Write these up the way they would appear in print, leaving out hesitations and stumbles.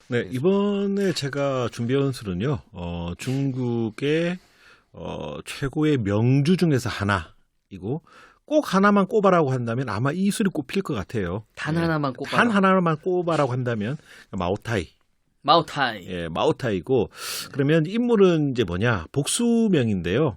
네, 이번에 제가 준비한 술은요, 중국의 최고의 명주 중에서 하나이고, 꼭 하나만 꼽아라고 한다면 아마 이 술이 꼽힐 것 같아요. 단 하나만 꼽아. 단 하나만 꼽아라고 한다면 마오타이. 마오타이. 예, 마오타이고, 그러면 인물은 이제 뭐냐, 복수명인데요.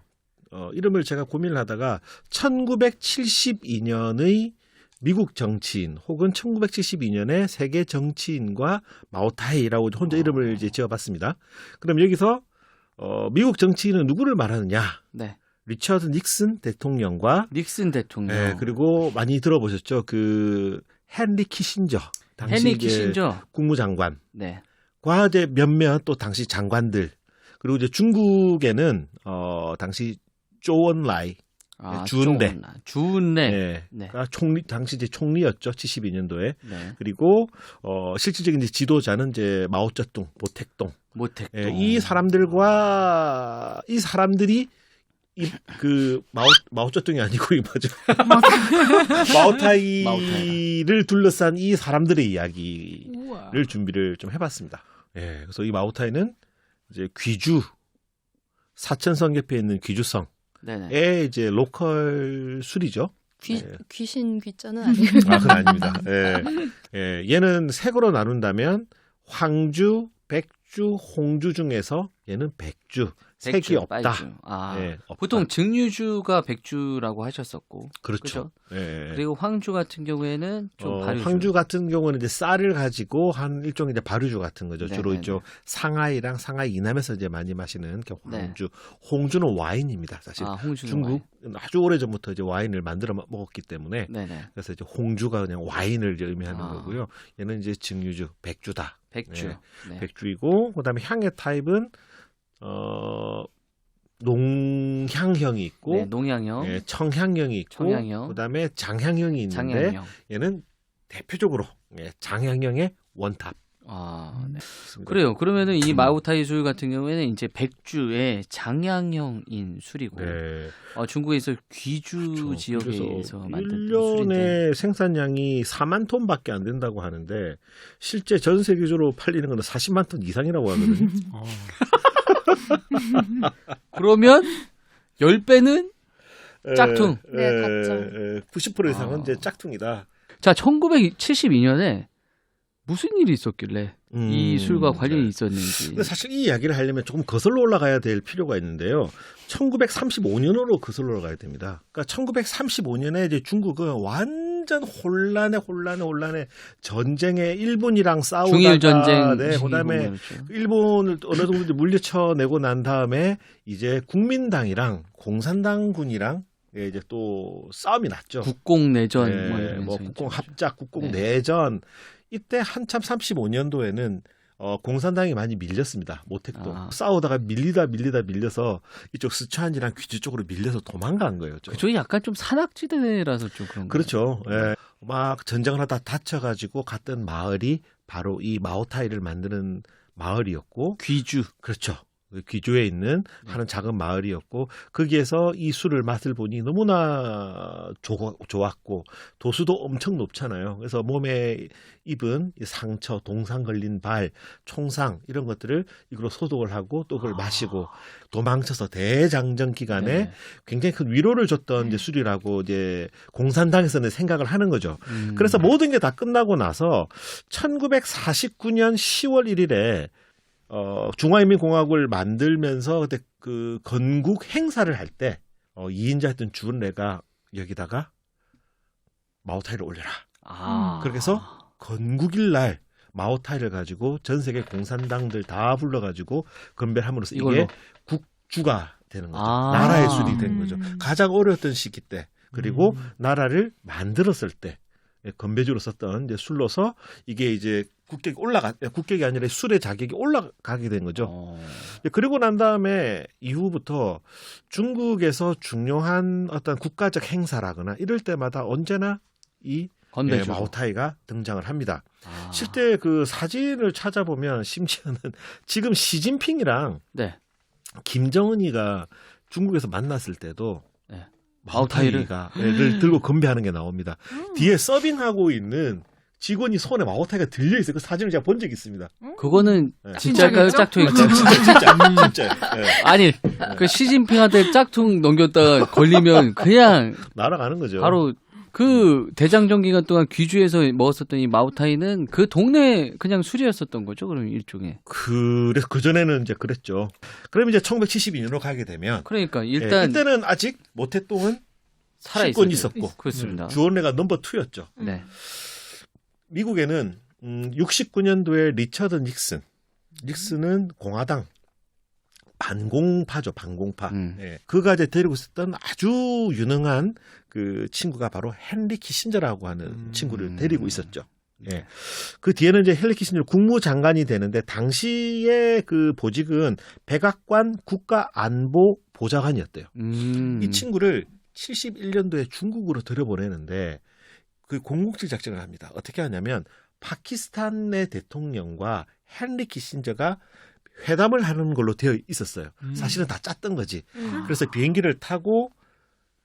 이름을 제가 고민을 하다가 1972년의 미국 정치인 혹은 1972년의 세계 정치인과 마오타이라고 혼자 이름을 이제 지어봤습니다. 그럼 여기서 미국 정치인은 누구를 말하느냐? 네. 리처드 닉슨 대통령과 닉슨 대통령. 그리고 많이 들어보셨죠? 그 헨리 키신저 당시 헨리 이제 키신저. 국무장관. 네. 과제 몇몇 또 당시 장관들 그리고 이제 중국에는 당시 조원라이 주은래 주은래. 네. 총리 당시 이제 총리였죠 72년도에 네. 그리고 실질적인 이제 지도자는 이제 마오쩌둥 모택동 이 사람들이 그 마오쩌둥이 아니고 이 뭐죠 마오타이를 둘러싼 이 사람들의 이야기를 준비를 좀 해봤습니다. 예, 그래서 이 마오타이는 이제 귀주 사천성 옆에 있는 귀주성의 이제 로컬 술이죠. 귀신 귀자는 아니고. 그건 아닙니다. 예, 얘는 색으로 나눈다면 황주, 백주, 홍주 중에서 얘는 백주. 색이 없다. 없다. 보통 증류주가 백주라고 하셨었고. 그렇죠. 예. 그리고 황주 같은 경우에는 좀 발효주. 황주 같은 경우는 이제 쌀을 가지고 한 일종의 이제 발효주 같은 거죠. 주로 이쪽 상하이랑 상하이 이남에서 이제 많이 마시는 황주. 홍주는 와인입니다. 사실 중국 아주 오래 전부터 이제 와인을 만들어 먹었기 때문에 그래서 이제 홍주가 그냥 와인을 의미하는 거고요. 얘는 이제 증류주 백주다. 백주. 백주이고 그다음에 향의 타입은 농향형이 있고, 농향형, 청향형이 있고, 그다음에 장향형이 있는데 얘는 대표적으로 장향형의 원탑. 그래요. 그러면은 이 마오타이 술 같은 경우에는 이제 백주의 장향형인 술이고, 중국에서 귀주 지역에서 만든 1년에 생산량이 4만 톤밖에 안 된다고 하는데 실제 전 세계적으로 팔리는 거는 40만 톤 이상이라고 하거든요. 그러면 10배는 짝퉁. 네, 같죠. 90% 이상은 이제 짝퉁이다. 자, 1972년에 무슨 일이 있었길래 이 술과 관련이 있었는지. 근데 사실 이 이야기를 하려면 조금 거슬러 올라가야 될 필요가 있는데요. 1935년으로 거슬러 올라가야 됩니다. 그러니까 1935년에 이제 중국은 완전 혼란에 전쟁에 일본이랑 싸우다가 중일 전쟁. 그다음에 일본을 어느 정도 물리쳐내고 난 다음에 이제 국민당이랑 공산당군이랑 이제 또 싸움이 났죠. 국공내전, 국공합작, 국공내전. 이때 한참 35년도에는 공산당이 많이 밀렸습니다. 모택동. 싸우다가 밀려서 이쪽 스촨이랑 귀주 쪽으로 밀려서 도망간 거예요. 그쪽이 약간 좀 산악지대라서 좀 그런 거예요. 그렇죠. 막 전쟁을 하다 다쳐가지고 갔던 마을이 바로 이 마오타이를 만드는 마을이었고 귀주. 그렇죠. 귀주에 있는 하는 작은 마을이었고 거기에서 이 술을 맛을 보니 너무나 좋았고 도수도 엄청 높잖아요. 그래서 몸에 입은 상처, 동상 걸린 발, 총상 이런 것들을 이걸로 소독을 하고 또 그걸 마시고 도망쳐서 대장정 기간에 굉장히 큰 위로를 줬던 이제 술이라고 이제 공산당에서는 생각을 하는 거죠. 그래서 모든 게 다 끝나고 나서 1949년 10월 1일에 중화인민공화국을 만들면서 그때 그 건국 행사를 할 때 2인자였던 주은래가 여기다가 마오타이를 올려라. 그렇게 해서 건국일 날 마오타이를 가지고 전 세계 공산당들 다 불러가지고 건배함으로써 이게 국주가 되는 거죠. 나라의 술이 된 거죠. 가장 어려웠던 시기 때 그리고 나라를 만들었을 때 건배주로 썼던 이제 술로서 이게 이제 국격이 아니라 술의 자격이 올라가게 된 거죠. 그리고 난 다음에 이후부터 중국에서 중요한 어떤 국가적 행사라거나 이럴 때마다 언제나 이 마오타이가 등장을 합니다. 실제 그 사진을 찾아보면 심지어는 지금 시진핑이랑 김정은이가 중국에서 만났을 때도 마오타이를 들고 건배하는 게 나옵니다. 뒤에 서빙하고 있는 직원이 손에 마오타이가 들려 있어요. 그 사진을 제가 본 적이 있습니다. 그거는 네. 진짜일까요? 진짜겠죠? 짝퉁일까요? 진짜. 네. 아니 그 시진핑한테 짝퉁 넘겼다가 걸리면 그냥 날아가는 거죠. 바로 그 대장정 기간 동안 귀주에서 먹었었던 이 마오타이는 그 동네 그냥 술이었었던 거죠. 그럼 일종의. 그래서 그 전에는 이제 그랬죠. 그럼 이제 1972년으로 가게 되면 그러니까 예, 일단 이때는 아직 모태똥은 살아 실권이 있었죠. 있었고 그렇습니다. 주원래가 넘버 2였죠. 네. 미국에는 69년도에 리처드 닉슨은 공화당 반공파죠, 반공파. 예, 그가 이제 데리고 있었던 아주 유능한 그 친구가 바로 헨리 키신저라고 하는 친구를 데리고 있었죠. 예. 그 뒤에는 이제 헨리 키신저 국무장관이 되는데 당시의 그 보직은 백악관 국가안보보좌관이었대요. 이 친구를 71년도에 중국으로 들여보내는데 그 공국질 작전을 합니다. 어떻게 하냐면 파키스탄의 대통령과 헨리 키신저가 회담을 하는 걸로 되어 있었어요. 사실은 다 짰던 거지. 그래서 비행기를 타고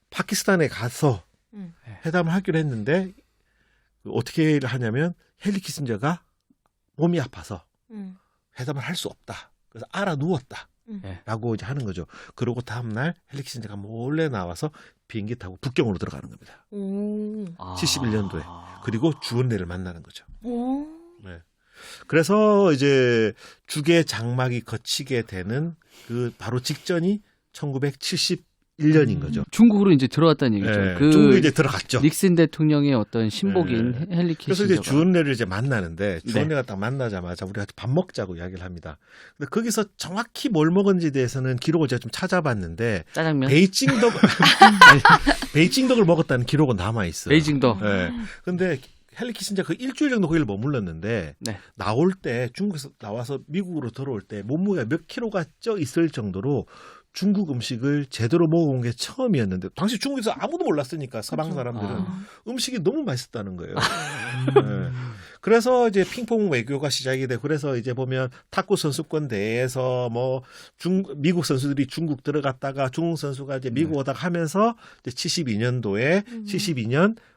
파키스탄에 가서 회담을 하기로 했는데 어떻게 하냐면 헨리 키신저가 몸이 아파서 회담을 할 수 없다. 그래서 알아 누웠다. 라고 이제 하는 거죠. 그러고 다음날 헨리 키신저가 몰래 나와서 비행기 타고 북경으로 들어가는 겁니다. 71년도에. 그리고 주은래를 만나는 거죠. 네. 그래서 이제 죽의 장막이 거치게 되는 그 바로 직전이 1971년인 거죠. 중국으로 이제 들어왔다는 얘기죠. 네, 그 중국에 이제 들어갔죠. 닉슨 대통령의 어떤 신복인 헨리 키신저가. 그래서 이제 주은래를 이제 만나는데 주은래가 딱 만나자마자 우리 같이 밥 먹자고 이야기를 합니다. 근데 거기서 정확히 뭘 먹은지에 대해서는 기록을 제가 좀 찾아봤는데 짜장면. 베이징덕을 먹었다는 기록은 남아 있어요. 베이징덕. 네. 근데 헨리 키신저 그 일주일 정도 거기를 머물렀는데 네. 나올 때 중국에서 나와서 미국으로 들어올 때 몸무게가 몇 킬로가 쪄 있을 정도로 중국 음식을 제대로 먹어본 게 처음이었는데 당시 중국에서 아무도 몰랐으니까 서방 사람들은 음식이 너무 맛있었다는 거예요. 네. 그래서 이제 핑퐁 외교가 시작이 돼. 그래서 이제 보면 탁구 선수권 대회에서 뭐 미국 선수들이 중국 들어갔다가 중국 선수가 이제 미국 오다가 하면서 이제 72년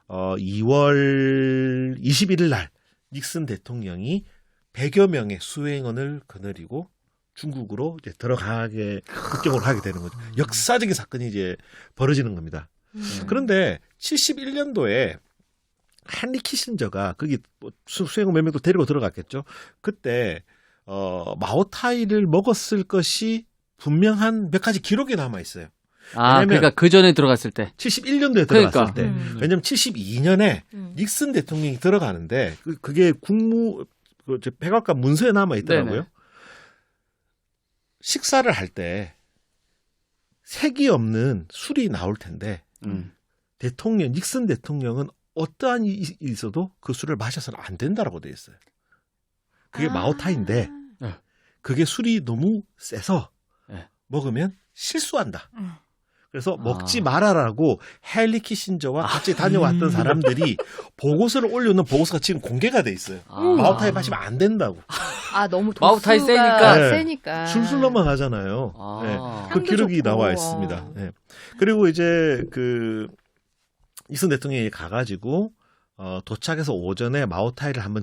2월 21일 날 닉슨 대통령이 100여 명의 수행원을 거느리고 중국으로 이제 들어가게 국경으로 하게 되는 거죠. 역사적인 사건이 이제 벌어지는 겁니다. 그런데 71년도에 헨리 키신저가 거기 수행원 몇 명도 데리고 들어갔겠죠. 그때 마오타이를 먹었을 것이 분명한 몇 가지 기록이 남아 있어요. 그러니까 그 전에 들어갔을 때. 71년도에 들어갔을 그러니까. 때. 왜냐하면 72년에 닉슨 대통령이 들어가는데 그게 백악관 문서에 남아 있더라고요. 네네. 식사를 할 때 색이 없는 술이 나올 텐데 닉슨 대통령은 어떠한 일이 있어도 그 술을 마셔서는 안 된다라고 돼 있어요. 그게 마오타인데 그게 술이 너무 세서 먹으면 실수한다. 그래서 먹지 말아라고 헨리 키신저와 같이 다녀왔던 사람들이 보고서를 올려놓은 보고서가 지금 공개가 돼 있어요. 마오타이 마시면 안 된다고. 너무 마오타이 도수가 세니까. 세니까. 술술 넘어가잖아요. 네. 그 기록이 좋고. 나와 있습니다. 네. 그리고 이제 닉슨 대통령이 가가지고 도착해서 오전에 마오타이를 한번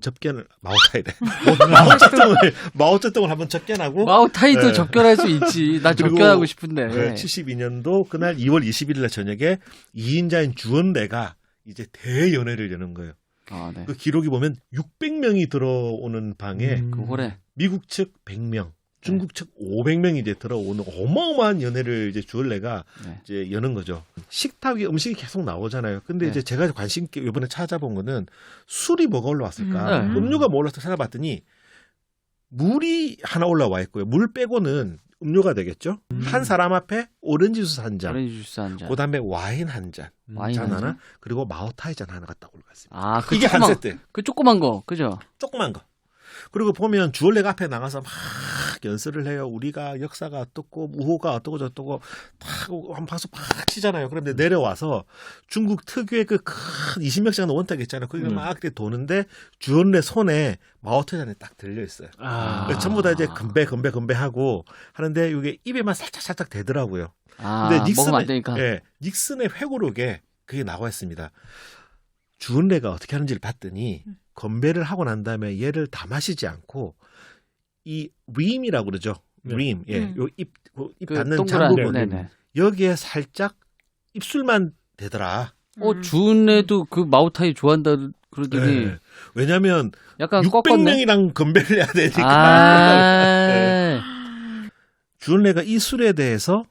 마오쩌둥을 한번 접견하고 마오타이도 네. 접견할 수 있지. 나 그리고 접견하고 싶은데. 네, 72년도 그날 2월 21일 날 저녁에 2인자인 주원래가 이제 대연회를 여는 거예요. 네. 그 기록이 보면 600명이 들어오는 방에 그 홀에. 미국 측 100명, 중국 측 500명이 이제 들어오는 어마어마한 연회를 이제 주얼레가 이제 여는 거죠. 식탁 위에 음식이 계속 나오잖아요. 근데 이제 제가 관심 있게 이번에 찾아본 거는 술이 뭐가 올라왔을까? 음료가 뭐 올라왔을까 찾아봤더니 물이 하나 올라와 있고요. 물 빼고는 음료가 되겠죠. 한 사람 앞에 오렌지 주스 한 잔, 오렌지 주스 한 잔. 그다음에 와인 한 잔, 와인 잔 한 하나, 잔? 그리고 마오타이 잔 하나가 딱 올라갔습니다. 그 이게 한 세트. 그 조그만 거, 그죠? 조그만 거. 그리고 보면 주얼레가 앞에 나가서 막 연설을 해요. 우리가 역사가 어떻고 우호가 어떻고 저떻고 한 박수 팍 치잖아요. 그런데 내려와서 중국 특유의 그 큰 20명씩 하는 원탁 있잖아요. 거기가 막 이렇게 도는데 주얼레 손에 마오타이 잔이 딱 들려 있어요. 전부 다 이제 건배 하고 하는데 이게 입에만 살짝 대더라고요. 근데 먹으면 안 되니까. 닉슨의 회고록에 그게 나와 있습니다. 주은래가 어떻게 하는지를 봤더니 건배를 하고 난 다음에 얘를 다 마시지 않고 이 림이라고 그러죠. 네. 림, 예, 요입 입 그 닿는 동그란, 장부분 네네. 여기에 살짝 입술만 대더라. 준애도 그 마오타이 좋아한다 그러더니 예. 왜냐하면 약간 꺾었네. 600명이랑 건배를 해야 되니까. 아, 주은래가 이 술에 대해서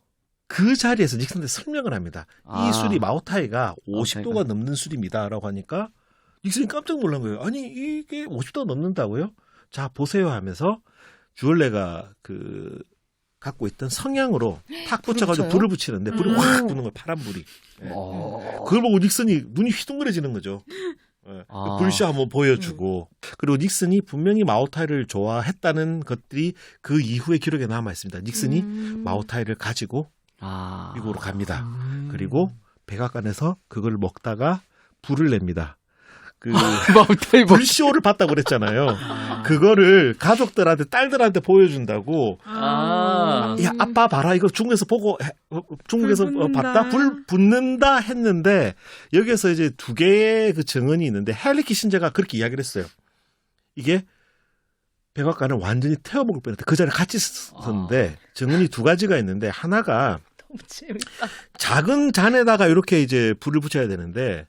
그 자리에서 닉슨한테 설명을 합니다. 아. 이 술이 마오타이가 50도가 마오타이가. 넘는 술입니다라고 하니까 닉슨이 깜짝 놀란 거예요. 아니 이게 50도가 넘는다고요? 자 보세요 하면서 주얼레가 그 갖고 있던 성냥으로 탁 붙여가지고 붙여요? 불을 붙이는데 불이 확 붙는 거예요. 파란 불이. 예. 그걸 보고 닉슨이 눈이 휘둥그레지는 거죠. 예. 아. 불쇼 한번 보여주고 그리고 닉슨이 분명히 마오타이를 좋아했다는 것들이 그 이후의 기록에 남아 있습니다. 닉슨이 마오타이를 가지고 아. 미국으로 갑니다. 그리고 백악관에서 그걸 먹다가 불을 냅니다. 그 마오타이 뭐. 불쇼를 봤다고 그랬잖아요. 그거를 가족들한테 딸들한테 보여준다고. 아. 야 아빠 봐라 이거 중국에서 보고 중국에서 불 붙는다. 봤다 불 붙는다 했는데 여기서 이제 두 개의 그 증언이 있는데 헨리 키신저가 그렇게 이야기를 했어요. 이게 백악관을 완전히 태워먹을 뻔했다. 그 자리에 같이 있었는데 증언이 두 가지가 있는데 하나가 너무 재밌다. 작은 잔에다가 이렇게 이제 불을 붙여야 되는데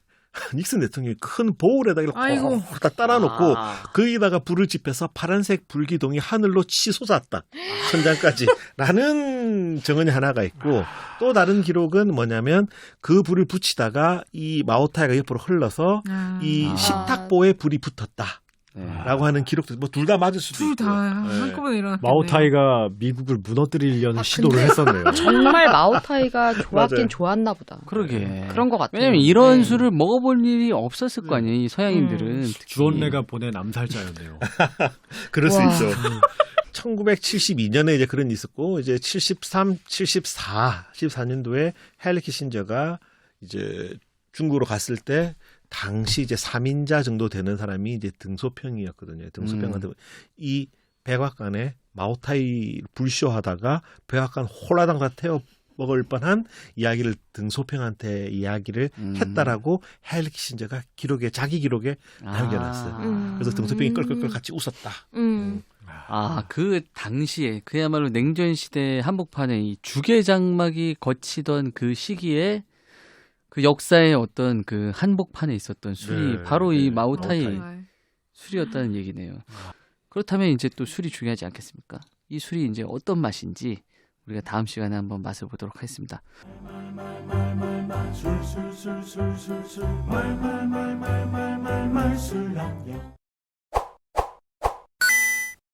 닉슨 대통령이 큰 보울에다가 이렇게 아이고. 딱 따라놓고 아. 거기다가 불을 지펴서 파란색 불기둥이 하늘로 치솟았다. 천장까지. 라는 증언이 하나가 있고 또 다른 기록은 뭐냐면 그 불을 붙이다가 이 마오타이가 옆으로 흘러서 이 아. 식탁보에 불이 붙었다. 네. 라고 하는 기록도 뭐 둘 다 맞을 수도 둘 있고요. 다 네. 한꺼번에 일어났겠네요. 마오타이가 미국을 무너뜨리려는 시도를 했었네요. 정말 마오타이가 맞아요. 좋았긴 좋았나 보다. 그러게. 그런 것 같아요. 왜냐면 이런 네. 술을 먹어볼 일이 없었을 거 아니에요. 이 서양인들은. 특히. 주원래가 보낸 암살자였네요. 그럴 수 와. 있죠. 1972년에 이제 그런 일이 있었고 이제 74년도에 헨리 키신저가 이제 중국으로 갔을 때 당시 이제 3인자 정도 되는 사람이 이제 등소평이었거든요. 등소평한테 이 백악관에 마오타이 불쇼하다가 백악관 홀라당 다 태워 먹을 뻔한 이야기를 등소평한테 이야기를 했다라고 헨리 키신저가 기록에 자기 기록에 남겨놨어요. 그래서 등소평이 껄껄껄 같이 웃었다. 아, 그 당시에 그야말로 냉전 시대 한복판에 이 주계장막이 거치던 그 시기에 그 역사의 어떤 그 한복판에 있었던 술이 네, 바로 이 네. 마오타이 술이었다는 얘기네요. 그렇다면 이제 또 술이 중요하지 않겠습니까? 이 술이 이제 어떤 맛인지 우리가 다음 시간에 한번 맛을 보도록 하겠습니다.